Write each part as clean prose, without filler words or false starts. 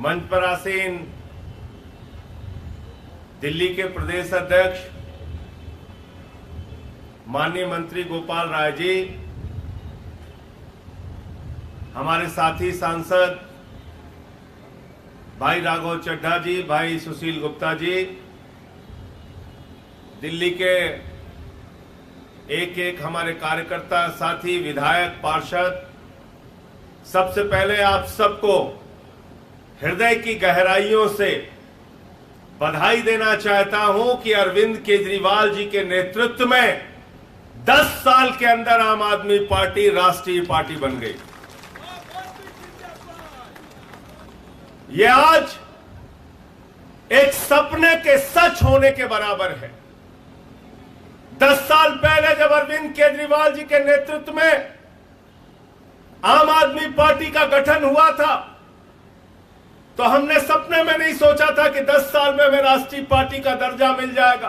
मंच पर आसीन दिल्ली के प्रदेश अध्यक्ष माननीय मंत्री गोपाल राय जी, हमारे साथी सांसद भाई राघव चड्ढा जी, भाई सुशील गुप्ता जी, दिल्ली के एक एक हमारे कार्यकर्ता साथी, विधायक, पार्षद, सबसे पहले आप सबको हृदय की गहराइयों से बधाई देना चाहता हूं कि अरविंद केजरीवाल जी के नेतृत्व में 10 साल के अंदर आम आदमी पार्टी राष्ट्रीय पार्टी बन गई। यह आज एक सपने के सच होने के बराबर है। 10 साल पहले जब अरविंद केजरीवाल जी के नेतृत्व में आम आदमी पार्टी का गठन हुआ था तो हमने सपने में नहीं सोचा था कि 10 साल में हमें राष्ट्रीय पार्टी का दर्जा मिल जाएगा।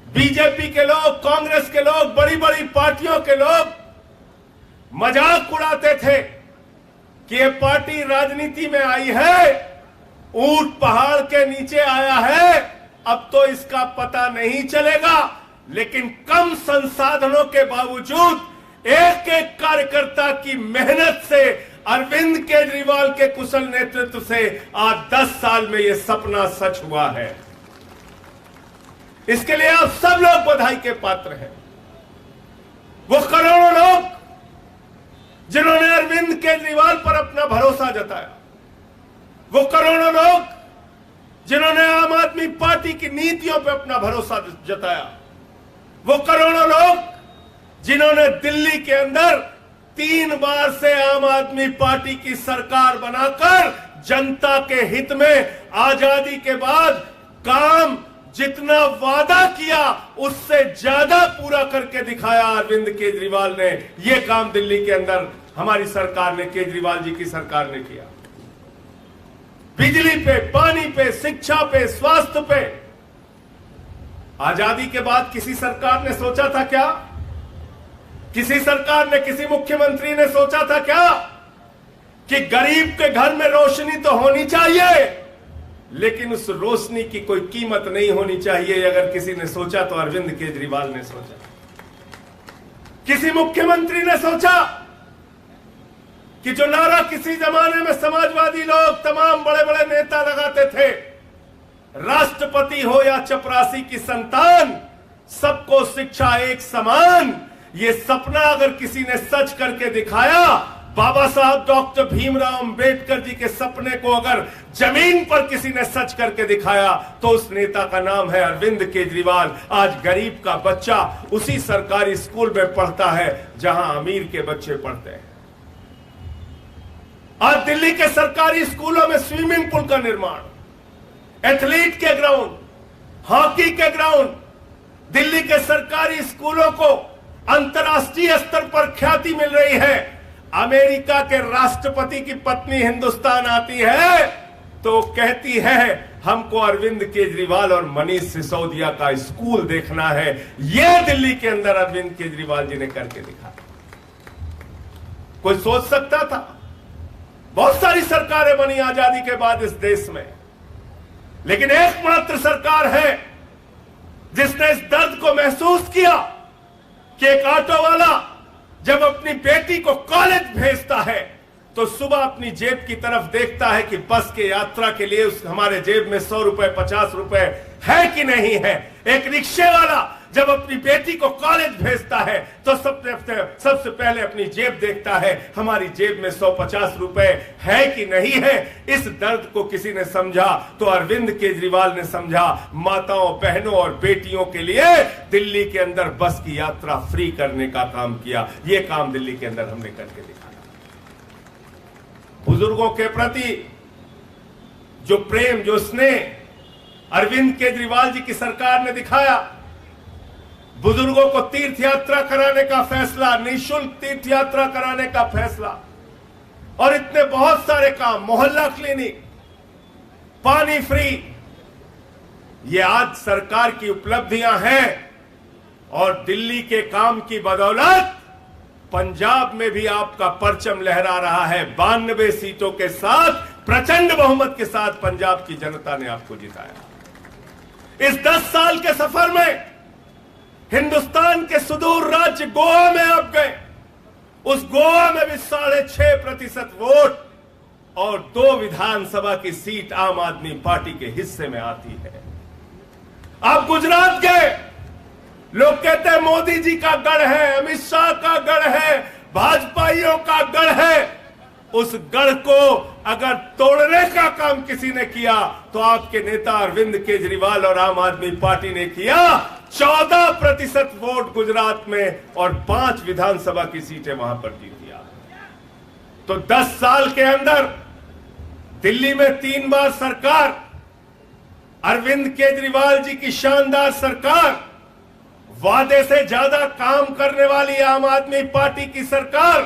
बीजेपी के लोग, कांग्रेस के लोग, बड़ी बड़ी पार्टियों के लोग मजाक उड़ाते थे कि ये पार्टी राजनीति में आई है, ऊंट पहाड़ के नीचे आया है, अब तो इसका पता नहीं चलेगा। लेकिन कम संसाधनों के बावजूद एक एक कार्यकर्ता की मेहनत से, अरविंद केजरीवाल के कुशल नेतृत्व से आज 10 साल में यह सपना सच हुआ है। इसके लिए आप सब लोग बधाई के पात्र हैं। वो करोड़ों लोग जिन्होंने अरविंद केजरीवाल पर अपना भरोसा जताया, वो करोड़ों लोग जिन्होंने आम आदमी पार्टी की नीतियों पर अपना भरोसा जताया, वो करोड़ों लोग जिन्होंने दिल्ली के अंदर 3 बार से आम आदमी पार्टी की सरकार बनाकर जनता के हित में आजादी के बाद काम जितना वादा किया उससे ज्यादा पूरा करके दिखाया अरविंद केजरीवाल ने। यह काम दिल्ली के अंदर हमारी सरकार ने, केजरीवाल जी की सरकार ने किया। बिजली पे, पानी पे, शिक्षा पे, स्वास्थ्य पे। आजादी के बाद किसी सरकार ने सोचा था क्या? किसी सरकार ने, किसी मुख्यमंत्री ने सोचा था क्या कि गरीब के घर में रोशनी तो होनी चाहिए लेकिन उस रोशनी की कोई कीमत नहीं होनी चाहिए? अगर किसी ने सोचा तो अरविंद केजरीवाल ने सोचा। किसी मुख्यमंत्री ने सोचा कि जो नारा किसी जमाने में समाजवादी लोग, तमाम बड़े बड़े नेता लगाते थे, राष्ट्रपति हो या चपरासी की संतान, सबको शिक्षा एक समान, ये सपना अगर किसी ने सच करके दिखाया, बाबा साहब डॉक्टर भीमराव अंबेडकर जी के सपने को अगर जमीन पर किसी ने सच करके दिखाया तो उस नेता का नाम है अरविंद केजरीवाल। आज गरीब का बच्चा उसी सरकारी स्कूल में पढ़ता है जहां अमीर के बच्चे पढ़ते हैं। आज दिल्ली के सरकारी स्कूलों में स्विमिंग पूल का निर्माण, एथलीट के ग्राउंड, हॉकी के ग्राउंड, दिल्ली के सरकारी स्कूलों को अंतर्राष्ट्रीय स्तर पर ख्याति मिल रही है। अमेरिका के राष्ट्रपति की पत्नी हिंदुस्तान आती है तो कहती है हमको अरविंद केजरीवाल और मनीष सिसोदिया का स्कूल देखना है। यह दिल्ली के अंदर अरविंद केजरीवाल जी ने करके दिखाया। कोई सोच सकता था? बहुत सारी सरकारें बनी आजादी के बाद इस देश में, लेकिन एकमात्र सरकार है जिसने इस दर्द को महसूस किया कि एक ऑटो वाला जब अपनी बेटी को कॉलेज भेजता है तो सुबह अपनी जेब की तरफ देखता है कि बस के यात्रा के लिए हमारे जेब में 100 रुपए, 50 रुपए है कि नहीं है। एक रिक्शे वाला जब अपनी बेटी को कॉलेज भेजता है तो सबसे पहले अपनी जेब देखता है, हमारी जेब में 150 रुपए है कि नहीं है। इस दर्द को किसी ने समझा तो अरविंद केजरीवाल ने समझा। माताओं, बहनों और बेटियों के लिए दिल्ली के अंदर बस की यात्रा फ्री करने का काम किया। यह काम दिल्ली के अंदर हमने करके दिखाया। बुजुर्गों के प्रति जो प्रेम, जो स्नेह अरविंद केजरीवाल जी की सरकार ने दिखाया, बुजुर्गों को तीर्थ यात्रा कराने का फैसला, निःशुल्क तीर्थ यात्रा कराने का फैसला और इतने बहुत सारे काम, मोहल्ला क्लिनिक, पानी फ्री, ये आज सरकार की उपलब्धियां हैं। और दिल्ली के काम की बदौलत पंजाब में भी आपका परचम लहरा रहा है। 92 सीटों के साथ प्रचंड बहुमत के साथ पंजाब की जनता ने आपको जिताया। इस 10 साल के सफर में हिंदुस्तान के सुदूर राज्य गोवा में आप गए, उस गोवा में भी 6.5% वोट और 2 विधानसभा की सीट आम आदमी पार्टी के हिस्से में आती है। आप गुजरात गए, लोग कहते हैं मोदी जी का गढ़ है, अमित शाह का गढ़ है, भाजपाइयों का गढ़ है। उस गढ़ को अगर तोड़ने का काम किसी ने किया तो आपके नेता अरविंद केजरीवाल और आम आदमी पार्टी ने किया। 14% वोट गुजरात में और 5 विधानसभा की सीटें वहां पर जीत दिया। तो 10 साल के अंदर दिल्ली में 3 बार सरकार, अरविंद केजरीवाल जी की शानदार सरकार, वादे से ज्यादा काम करने वाली आम आदमी पार्टी की सरकार,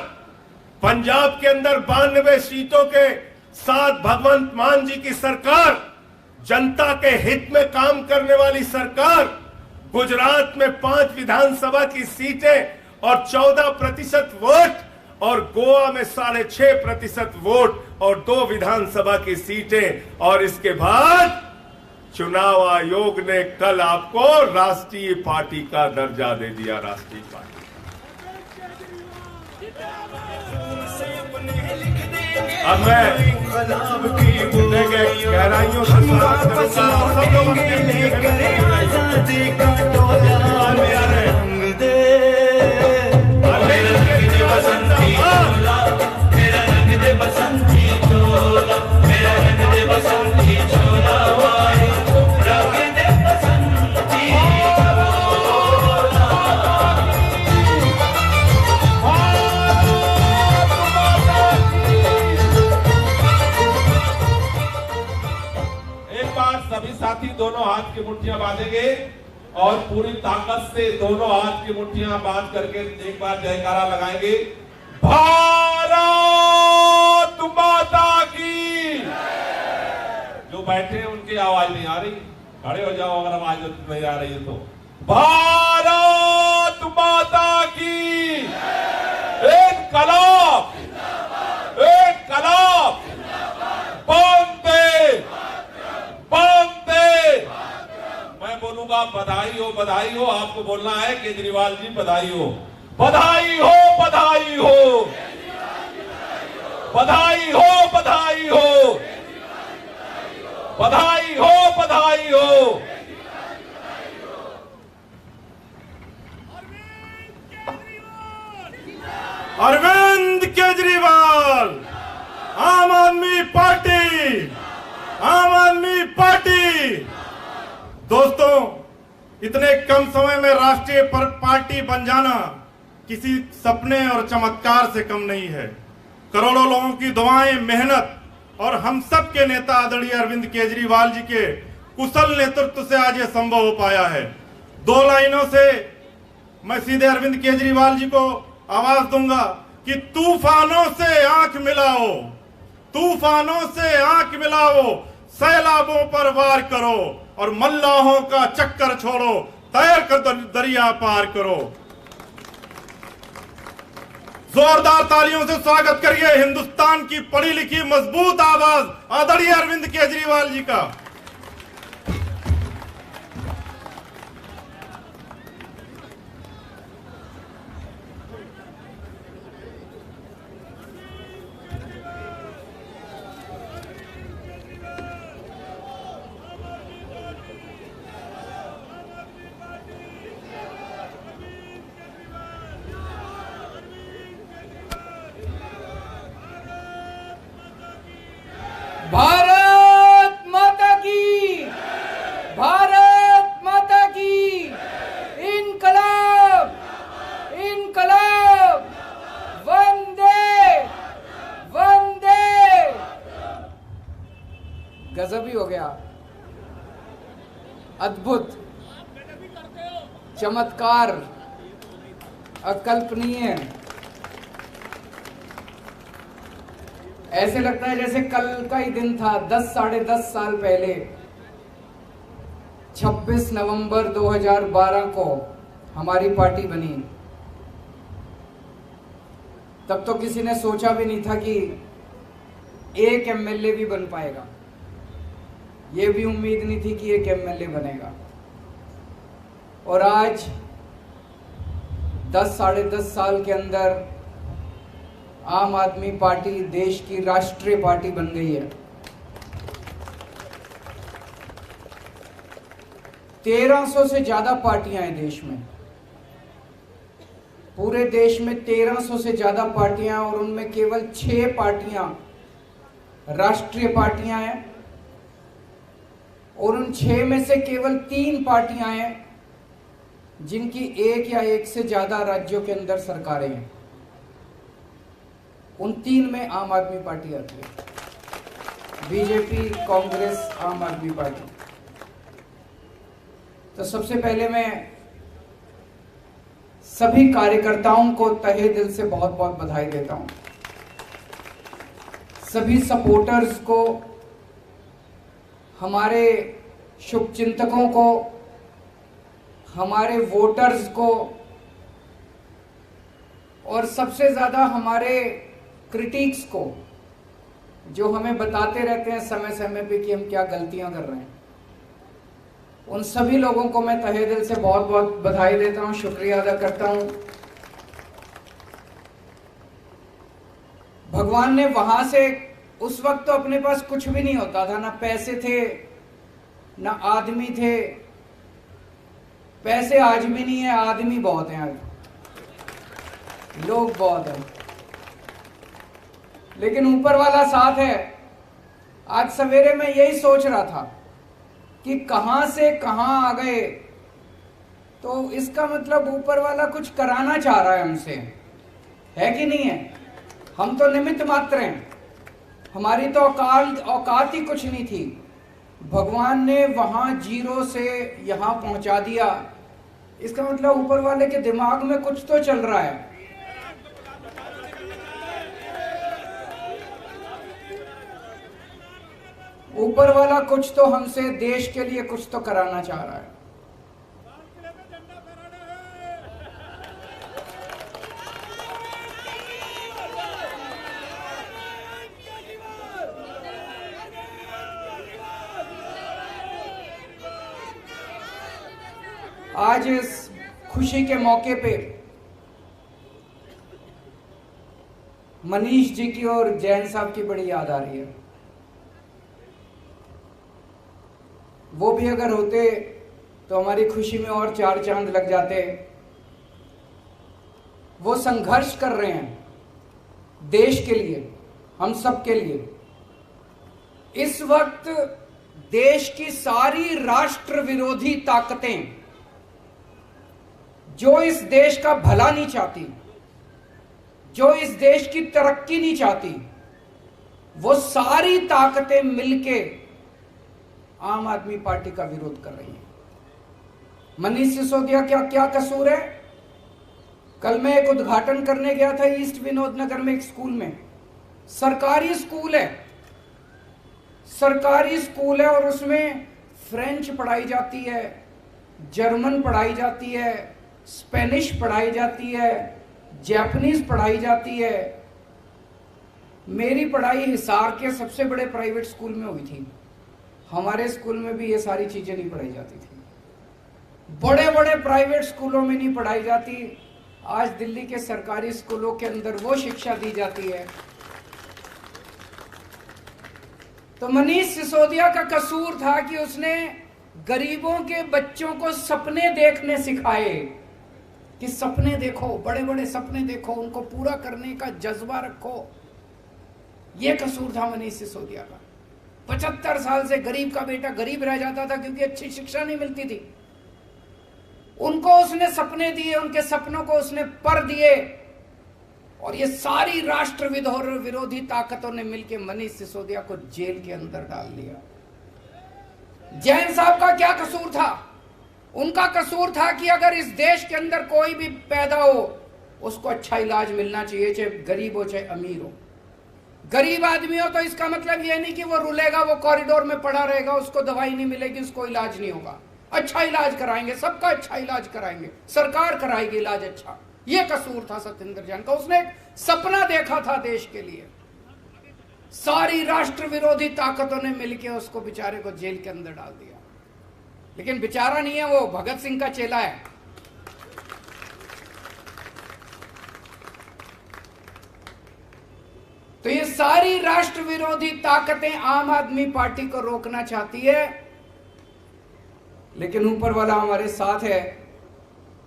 पंजाब के अंदर 92 सीटों के साथ भगवंत मान जी की सरकार, जनता के हित में काम करने वाली सरकार, गुजरात में 5 विधानसभा की सीटें और 14% वोट और गोवा में 6.5% वोट और 2 विधानसभा की सीटें। और इसके बाद चुनाव आयोग ने कल आपको राष्ट्रीय पार्टी का दर्जा दे दिया। राष्ट्रीय पार्टी अब मैं गहराइयों से सब लोग सभी साथी दोनों हाथ की मुट्ठियां बांधेंगे और पूरी ताकत से दोनों हाथ की मुट्ठियां बांध करके एक बार जयकारा लगाएंगे। भारत माता की। जो बैठे हैं उनकी आवाज नहीं आ रही, खड़े हो जाओ अगर आवाज नहीं आ रही है तो। भारत माता की। एक कलाम, एक कलाम। वंदे वंदे। मैं बोलूंगा बधाई हो, बधाई हो। आपको बोलना है केजरीवाल जी बधाई हो, बधाई हो, बधाई हो, बधाई हो, बधाई हो, बधाई हो, बधाई हो। अरविंद केजरीवाल, आम आदमी पार्टी, आम आदमी पार्टी। दोस्तों, इतने कम समय में राष्ट्रीय पार्टी बन जाना किसी सपने और चमत्कार से कम नहीं है। करोड़ों लोगों की दुआएं, मेहनत और हम सब के नेता आदरणीय अरविंद केजरीवाल जी के कुशल नेतृत्व से आज ये संभव हो पाया है। 2 लाइनों से मैं सीधे अरविंद केजरीवाल जी को आवाज दूंगा कि तूफानों से आंख मिलाओ, तूफानों से आंख मिलाओ, सैलाबों पर वार करो और मल्लाहों का चक्कर छोड़ो, तैर कर दरिया पार करो। जोरदार तालियों से स्वागत करिए हिंदुस्तान की पढ़ी लिखी मजबूत आवाज आदरणीय अरविंद केजरीवाल जी का। भारत माता की, भारत माता की। इनकलाब, इनकलाब। वंदे वंदे। गजब ही हो गया, अद्भुत, चमत्कार, अकल्पनीय। ऐसे लगता है जैसे कल का ही दिन था। 10 -10.5 साल पहले 26 नवंबर 2012 को हमारी पार्टी बनी। तब तो किसी ने सोचा भी नहीं था कि एक एमएलए भी बन पाएगा। ये भी उम्मीद नहीं थी कि एक एमएलए बनेगा। और आज 10 साढ़े 10 साल के अंदर आम आदमी पार्टी देश की राष्ट्रीय पार्टी बन गई है। 1300 से ज्यादा पार्टियां हैं देश में, पूरे देश में 1300 से ज्यादा पार्टियां, और उनमें केवल 6 पार्टियां राष्ट्रीय पार्टियां हैं, और उन 6 में से केवल 3 पार्टियां हैं जिनकी एक या एक से ज्यादा राज्यों के अंदर सरकारें हैं। उन 3 में आम आदमी पार्टी आती है, बीजेपी, कांग्रेस, आम आदमी पार्टी। तो सबसे पहले मैं सभी कार्यकर्ताओं को तहे दिल से बहुत बहुत बधाई देता हूं, सभी सपोर्टर्स को, हमारे शुभचिंतकों को, हमारे वोटर्स को, और सबसे ज्यादा हमारे क्रिटिक्स को, जो हमें बताते रहते हैं समय समय पे कि हम क्या गलतियां कर रहे हैं। उन सभी लोगों को मैं तहे दिल से बहुत बहुत बधाई देता हूं, शुक्रिया अदा करता हूं। भगवान ने वहां से, उस वक्त तो अपने पास कुछ भी नहीं होता था, ना पैसे थे ना आदमी थे। पैसे आज भी नहीं है, आदमी बहुत हैं, आज लोग बहुत हैं, लेकिन ऊपर वाला साथ है। आज सवेरे मैं यही सोच रहा था कि कहां से कहां आ गए, तो इसका मतलब ऊपर वाला कुछ कराना चाह रहा है हमसे, है कि नहीं है? हम तो निमित्त मात्र हैं, हमारी तो औकात ही कुछ नहीं थी। भगवान ने वहां जीरो से यहां पहुंचा दिया, इसका मतलब ऊपर वाले के दिमाग में कुछ तो चल रहा है। ऊपर वाला कुछ तो हमसे, देश के लिए कुछ तो कराना चाह रहा है। आज इस खुशी के मौके पे मनीष जी की और जैन साहब की बड़ी याद आ रही है। वो भी अगर होते तो हमारी खुशी में और 4 चांद लग जाते। वो संघर्ष कर रहे हैं देश के लिए, हम सब के लिए। इस वक्त देश की सारी राष्ट्र विरोधी ताकतें, जो इस देश का भला नहीं चाहती, जो इस देश की तरक्की नहीं चाहती, वो सारी ताकतें मिलके आम आदमी पार्टी का विरोध कर रही है। मनीष सिसोदिया क्या क्या कसूर है? कल मैं एक उद्घाटन करने गया था ईस्ट विनोद नगर में, एक स्कूल में। सरकारी स्कूल है, सरकारी स्कूल है, और उसमें फ्रेंच पढ़ाई जाती है, जर्मन पढ़ाई जाती है, स्पेनिश पढ़ाई जाती है, जापानीज पढ़ाई जाती है। मेरी पढ़ाई हिसार के सबसे बड़े प्राइवेट स्कूल में हुई थी। हमारे स्कूल में भी ये सारी चीजें नहीं पढ़ाई जाती थी, बड़े बड़े प्राइवेट स्कूलों में नहीं पढ़ाई जाती। आज दिल्ली के सरकारी स्कूलों के अंदर वो शिक्षा दी जाती है। तो मनीष सिसोदिया का कसूर था कि उसने गरीबों के बच्चों को सपने देखने सिखाए, कि सपने देखो, बड़े बड़े सपने देखो, उनको पूरा करने का जज्बा रखो। यह कसूर था मनीष सिसोदिया का। 75 साल से गरीब का बेटा गरीब रह जाता था क्योंकि अच्छी शिक्षा नहीं मिलती थी। उनको उसने सपने दिए, उनके सपनों को उसने पर दिए, और ये सारी राष्ट्र विरोधी ताकतों ने मिलकर मनीष सिसोदिया को जेल के अंदर डाल दिया। जैन साहब का क्या कसूर था? उनका कसूर था कि अगर इस देश के अंदर कोई भी पैदा हो, उसको अच्छा इलाज मिलना चाहिए, चाहे गरीब हो चाहे अमीर हो। गरीब आदमी हो तो इसका मतलब यह नहीं कि वो रुलेगा, वो कॉरिडोर में पड़ा रहेगा, उसको दवाई नहीं मिलेगी, उसको इलाज नहीं होगा। अच्छा इलाज कराएंगे, सबका अच्छा इलाज कराएंगे, सरकार कराएगी इलाज अच्छा। ये कसूर था सत्येंद्र जैन का। उसने एक सपना देखा था देश के लिए। सारी राष्ट्र विरोधी ताकतों ने मिलकर उसको बेचारे को जेल के अंदर डाल दिया। लेकिन बेचारा नहीं है, वो भगत सिंह का चेला है। तो ये सारी राष्ट्र विरोधी ताकतें आम आदमी पार्टी को रोकना चाहती है, लेकिन ऊपर वाला हमारे साथ है।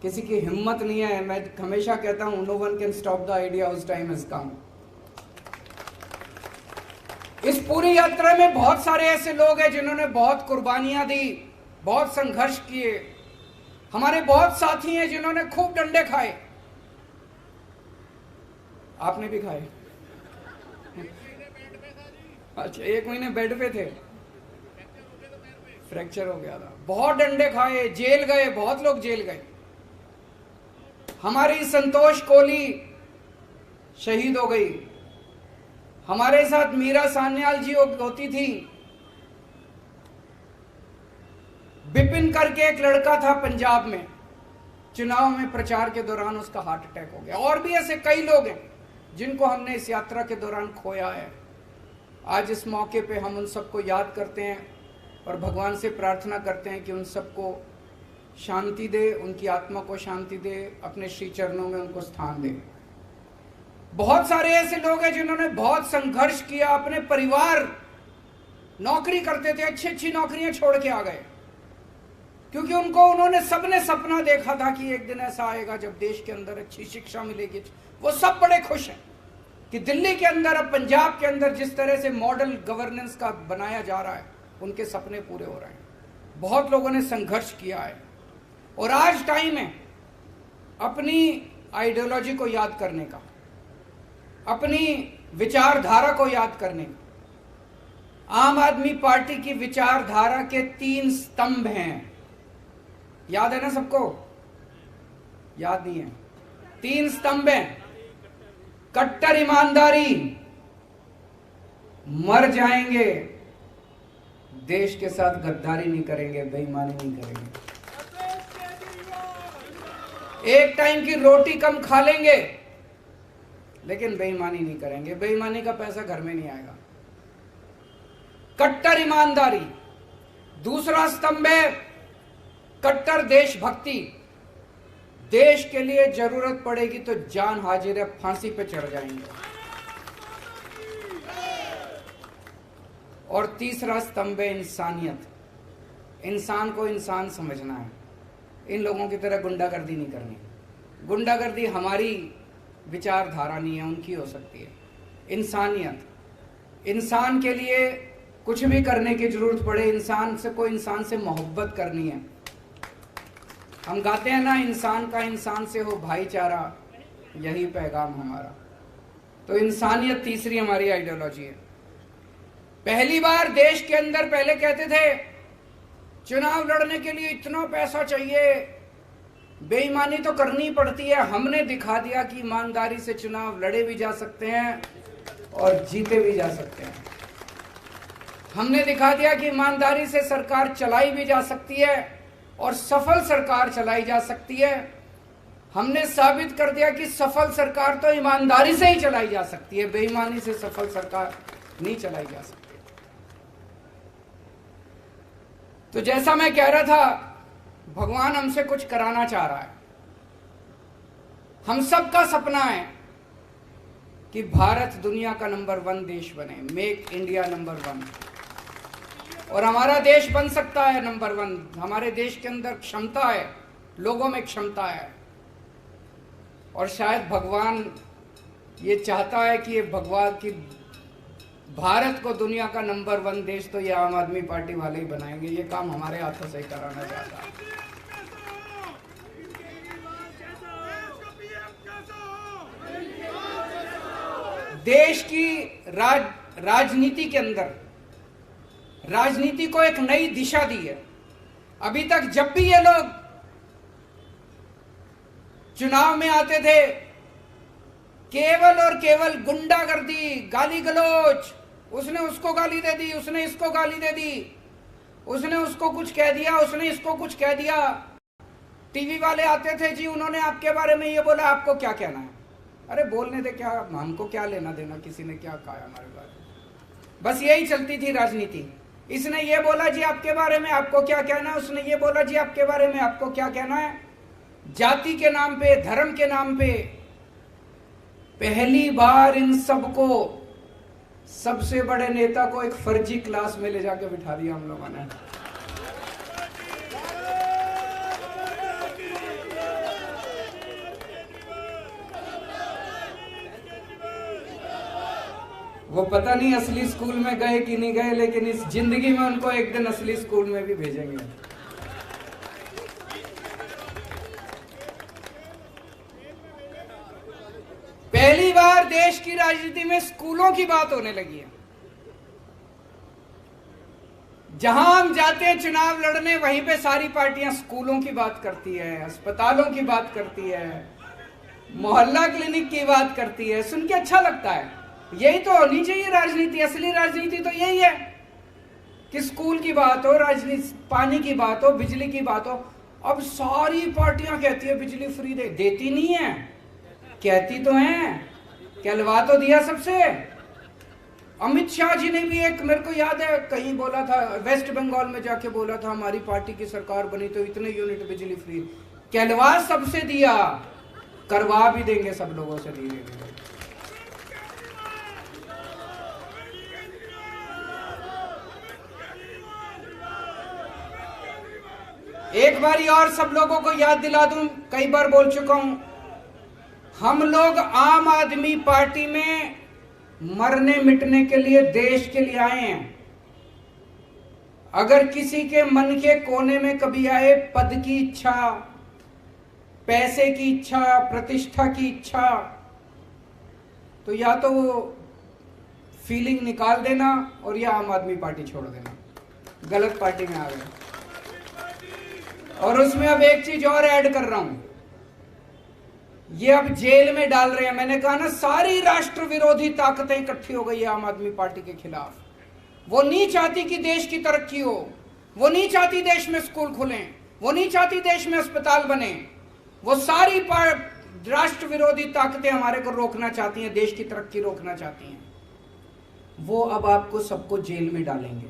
किसी की हिम्मत नहीं है। मैं हमेशा कहता हूं, no one can stop the idea whose time has come. इस पूरी यात्रा में बहुत सारे ऐसे लोग हैं जिन्होंने बहुत कुर्बानियां दी, बहुत संघर्ष किए। हमारे बहुत साथी हैं जिन्होंने खूब डंडे खाए। आपने भी खाए? अच्छा, 1 महीने बेड पे थे, फ्रैक्चर हो गया था। बहुत डंडे खाए, जेल गए, बहुत लोग जेल गए। हमारी संतोष कोहली शहीद हो गई। हमारे साथ मीरा सान्याल जी होती थी। बिपिन करके एक लड़का था पंजाब में, चुनाव में प्रचार के दौरान उसका हार्ट अटैक हो गया। और भी ऐसे कई लोग हैं जिनको हमने इस यात्रा के दौरान खोया है। आज इस मौके पे हम उन सबको याद करते हैं और भगवान से प्रार्थना करते हैं कि उन सबको शांति दे, उनकी आत्मा को शांति दे, अपने श्री चरणों में उनको स्थान दे। बहुत सारे ऐसे लोग हैं जिन्होंने बहुत संघर्ष किया। अपने परिवार नौकरी करते थे, अच्छी अच्छी नौकरियां छोड़ के आ गए, क्योंकि उन्होंने सबने सपना देखा था कि एक दिन ऐसा आएगा जब देश के अंदर अच्छी शिक्षा मिलेगी। वो सब बड़े खुश हैं कि दिल्ली के अंदर, अब पंजाब के अंदर जिस तरह से मॉडल गवर्नेंस का बनाया जा रहा है, उनके सपने पूरे हो रहे हैं। बहुत लोगों ने संघर्ष किया है और आज टाइम है अपनी आइडियोलॉजी को याद करने का, अपनी विचारधारा को याद करने का। आम आदमी पार्टी की विचारधारा के 3 स्तंभ हैं। याद है ना सबको? याद नहीं है? 3 स्तंभ हैं। कट्टर ईमानदारी, मर जाएंगे, देश के साथ गद्दारी नहीं करेंगे, बेईमानी नहीं करेंगे, एक टाइम की रोटी कम खा लेंगे लेकिन बेईमानी नहीं करेंगे। बेईमानी का पैसा घर में नहीं आएगा। कट्टर ईमानदारी। दूसरा स्तंभ है कट्टर देशभक्ति। देश के लिए जरूरत पड़ेगी तो जान हाजिर है, फांसी पे चढ़ जाएंगे। और तीसरा स्तंभ है इंसानियत। इंसान को इंसान समझना है। इन लोगों की तरह गुंडागर्दी नहीं करनी। गुंडागर्दी हमारी विचारधारा नहीं है, उनकी हो सकती है। इंसानियत, इंसान के लिए कुछ भी करने की जरूरत पड़े, इंसान से मोहब्बत करनी है। हम गाते हैं ना, इंसान का इंसान से हो भाईचारा, यही पैगाम हमारा। तो इंसानियत तीसरी हमारी आइडियोलॉजी है। पहली बार देश के अंदर पहले कहते थे चुनाव लड़ने के लिए इतना पैसा चाहिए, बेईमानी तो करनी पड़ती है। हमने दिखा दिया कि ईमानदारी से चुनाव लड़े भी जा सकते हैं और जीते भी जा सकते हैं। हमने दिखा दिया कि ईमानदारी से सरकार चलाई भी जा सकती है और सफल सरकार चलाई जा सकती है। हमने साबित कर दिया कि सफल सरकार तो ईमानदारी से ही चलाई जा सकती है, बेईमानी से सफल सरकार नहीं चलाई जा सकती। तो जैसा मैं कह रहा था, भगवान हमसे कुछ कराना चाह रहा है। हम सबका सपना है कि भारत दुनिया का नंबर 1 देश बने, मेक इंडिया नंबर 1। और हमारा देश बन सकता है नंबर 1। हमारे देश के अंदर क्षमता है, लोगों में क्षमता है। और शायद भगवान ये चाहता है कि भारत को दुनिया का नंबर 1 देश तो ये आम आदमी पार्टी वाले ही बनाएंगे। ये काम हमारे हाथों से कराना चाहता है। देश की राजनीति के अंदर राजनीति को एक नई दिशा दी है। अभी तक जब भी ये लोग चुनाव में आते थे, केवल और केवल गुंडागर्दी, गाली गलौज, उसने उसको गाली दे दी, उसने इसको गाली दे दी, उसने उसको कुछ कह दिया, उसने इसको कुछ कह दिया। टीवी वाले आते थे, जी उन्होंने आपके बारे में ये बोला, आपको क्या कहना है? अरे बोलने दे, क्या हमको क्या लेना देना किसी ने क्या कहा हमारे बारे में। बस यही चलती थी राजनीति। इसने ये बोला जी आपके बारे में आपको क्या कहना है, उसने ये बोला जी आपके बारे में आपको क्या कहना है। जाति के नाम पे, धर्म के नाम पे पहली बार इन सबको, सबसे बड़े नेता को एक फर्जी क्लास में ले जाके बिठा दिया हम लोगों ने। वो पता नहीं असली स्कूल में गए कि नहीं गए, लेकिन इस जिंदगी में उनको एक दिन असली स्कूल में भी भेजेंगे। पहली बार देश की राजनीति में स्कूलों की बात होने लगी है। जहां हम जाते हैं चुनाव लड़ने, वहीं पे सारी पार्टियां स्कूलों की बात करती है, अस्पतालों की बात करती है, मोहल्ला क्लिनिक की बात करती है। सुन के अच्छा लगता है। यही तो होनी चाहिए राजनीति। असली राजनीति तो यही है कि स्कूल की बात हो, राजनीति, पानी की बात हो, बिजली की बात हो। अब सारी पार्टियां कहती है बिजली फ्री देती नहीं है, कहती तो हैं, कहलवा तो दिया सबसे। अमित शाह जी ने भी एक, मेरे को याद है कहीं बोला था, वेस्ट बंगाल में जाके बोला था हमारी पार्टी की सरकार बनी तो इतने यूनिट बिजली फ्री, कहलवा सबसे दिया, करवा भी देंगे सब लोगों से धीरे धीरे। एक बारी और सब लोगों को याद दिला दूं, कई बार बोल चुका हूं, हम लोग आम आदमी पार्टी में मरने मिटने के लिए, देश के लिए आए हैं। अगर किसी के मन के कोने में कभी आए पद की इच्छा, पैसे की इच्छा, प्रतिष्ठा की इच्छा, तो या तो वो फीलिंग निकाल देना और या आम आदमी पार्टी छोड़ देना। गलत पार्टी में आ गए। और उसमें अब एक चीज और ऐड कर रहा हूं, ये अब जेल में डाल रहे हैं। मैंने कहा ना, सारी राष्ट्र विरोधी ताकतें इकट्ठी हो गई है आम आदमी पार्टी के खिलाफ। वो नहीं चाहती कि देश की तरक्की हो, वो नहीं चाहती देश में स्कूल खुलें, वो नहीं चाहती देश में अस्पताल बने। वो सारी राष्ट्र विरोधी ताकतें हमारे को रोकना चाहती हैं, देश की तरक्की रोकना चाहती हैं। वो अब आपको सबको जेल में डालेंगे।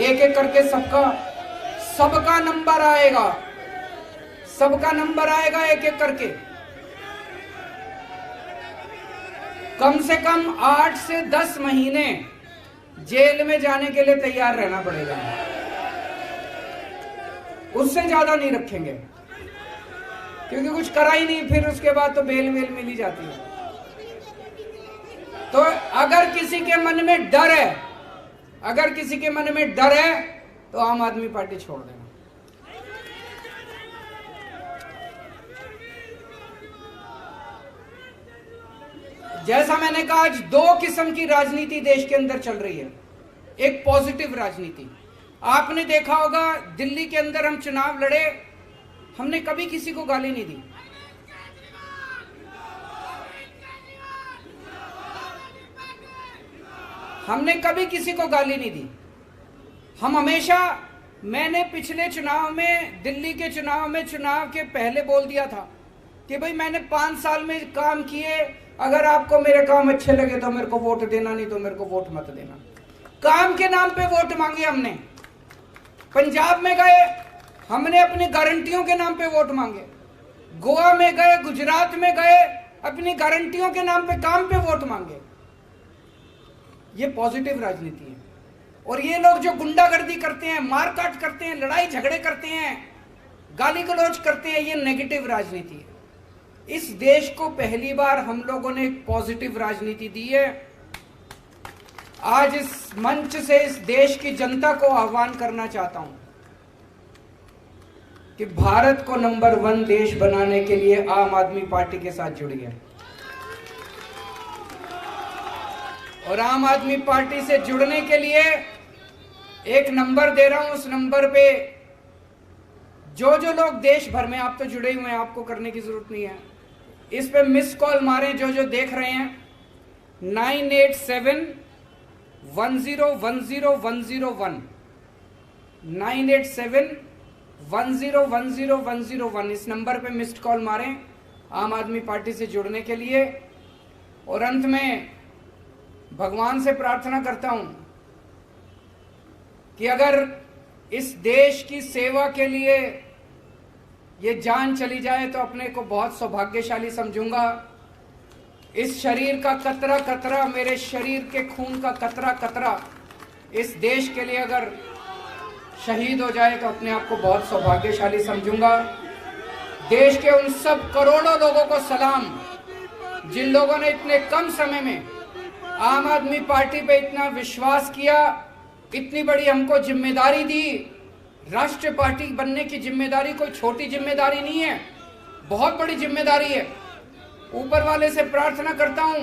एक एक करके सबका नंबर आएगा, सबका नंबर आएगा एक एक करके। कम से कम 8 से 10 महीने जेल में जाने के लिए तैयार रहना पड़ेगा, उससे ज्यादा नहीं रखेंगे, क्योंकि कुछ करा ही नहीं, फिर उसके बाद तो बेल वेल मिल ही जाती है। तो अगर किसी के मन में डर है, अगर किसी के मन में डर है तो आम आदमी पार्टी छोड़ देना। जैसा मैंने कहा, आज 2 किस्म की राजनीति देश के अंदर चल रही है। एक पॉजिटिव राजनीति, आपने देखा होगा दिल्ली के अंदर हम चुनाव लड़े, हमने कभी किसी को गाली नहीं दी। हमने कभी किसी को गाली नहीं दी। हम हमेशा, मैंने पिछले चुनाव में, दिल्ली के चुनाव में, चुनाव के पहले बोल दिया था कि भाई मैंने 5 साल में काम किए, अगर आपको मेरे काम अच्छे लगे तो मेरे को वोट देना, नहीं तो मेरे को वोट मत देना। काम के नाम पे वोट मांगे हमने। पंजाब में गए, हमने अपनी गारंटियों के नाम पे वोट मांगे। गोवा में गए, गुजरात में गए, अपनी गारंटियों के नाम पे, काम पे वोट मांगे। ये पॉजिटिव राजनीति है। और ये लोग जो गुंडागर्दी करते हैं, मारकाट करते हैं, लड़ाई झगड़े करते हैं, गाली गलौज करते हैं, ये नेगेटिव राजनीति है। इस देश को पहली बार हम लोगों ने एक पॉजिटिव राजनीति दी है। आज इस मंच से इस देश की जनता को आह्वान करना चाहता हूं कि भारत को नंबर 1 देश बनाने के लिए आम आदमी पार्टी के साथ जुड़िए। और आम आदमी पार्टी से जुड़ने के लिए एक नंबर दे रहा हूं, उस नंबर पे जो जो लोग देश भर में, आप तो जुड़े हुए हैं, आपको करने की जरूरत नहीं है, इस पे मिस कॉल मारें जो जो देख रहे हैं। 9871010101 9871010101 इस नंबर पे मिस्ड कॉल मारें आम आदमी पार्टी से जुड़ने के लिए। और अंत में भगवान से प्रार्थना करता हूं कि अगर इस देश की सेवा के लिए ये जान चली जाए तो अपने को बहुत सौभाग्यशाली समझूंगा। इस शरीर का कतरा कतरा, मेरे शरीर के खून का कतरा कतरा इस देश के लिए अगर शहीद हो जाए तो अपने आप को बहुत सौभाग्यशाली समझूंगा। देश के उन सब करोड़ों लोगों को सलाम जिन लोगों ने इतने कम समय में आम आदमी पार्टी पे इतना विश्वास किया, इतनी बड़ी हमको जिम्मेदारी दी। राष्ट्रीय पार्टी बनने की जिम्मेदारी कोई छोटी जिम्मेदारी नहीं है, बहुत बड़ी जिम्मेदारी है। ऊपर वाले से प्रार्थना करता हूं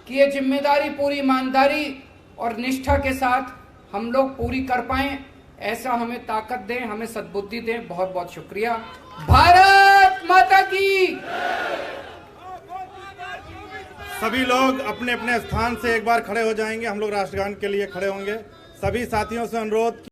कि ये जिम्मेदारी पूरी ईमानदारी और निष्ठा के साथ हम लोग पूरी कर पाएं, ऐसा हमें ताकत दें, हमें सद्बुद्धि दें। बहुत बहुत शुक्रिया। भारत माता की। सभी लोग अपने अपने स्थान से एक बार खड़े हो जाएंगे। हम लोग राष्ट्रगान के लिए खड़े होंगे। सभी साथियों से अनुरोध